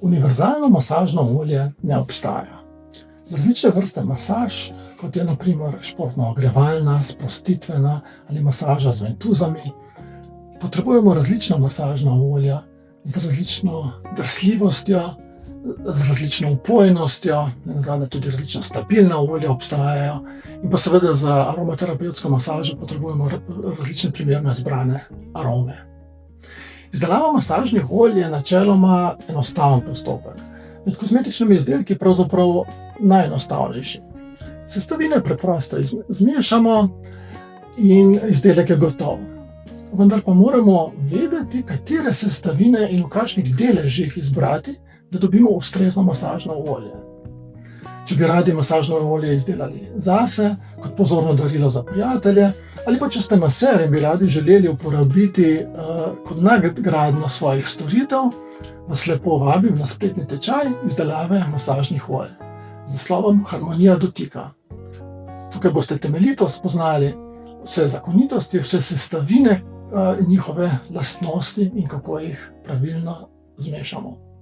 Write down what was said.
Univerzalno masažno olje ne obstaja. Za različne vrste masaž, kot je na primer športno-ogrevalna, sprostitvena ali masaža z ventuzami, potrebujemo različna masažna olja z različno drsljivostjo, z različno vpojnostjo, nenazadnje tudi različna stabilna olja obstajajo, in pa seveda za aromaterapevtsko masažo potrebujemo različne primerne izbrane arome. Izdelava masažnih olj je načeloma enostaven postopek. Med kozmetičnimi izdelki pravzaprav najenostavnejši. Sestavine preprosto zmešamo in izdelek je gotov. Vendar pa moramo vedeti, katere sestavine in v kakšnih deležih izbrati, da dobimo ustrezno masažno olje. Če bi radi masažno olje izdelali zase, kot pozorno darilo za prijatelje, ali pa če ste maser in bi radi želeli uporabiti kot nadgradnjo svojih storitev, vas lepo vabim na spletni tečaj izdelave masažnih olj z naslovom Harmonija dotika. Tukaj boste temeljito spoznali vse zakonitosti, vse sestavine, njihove lastnosti in kako jih pravilno zmešamo.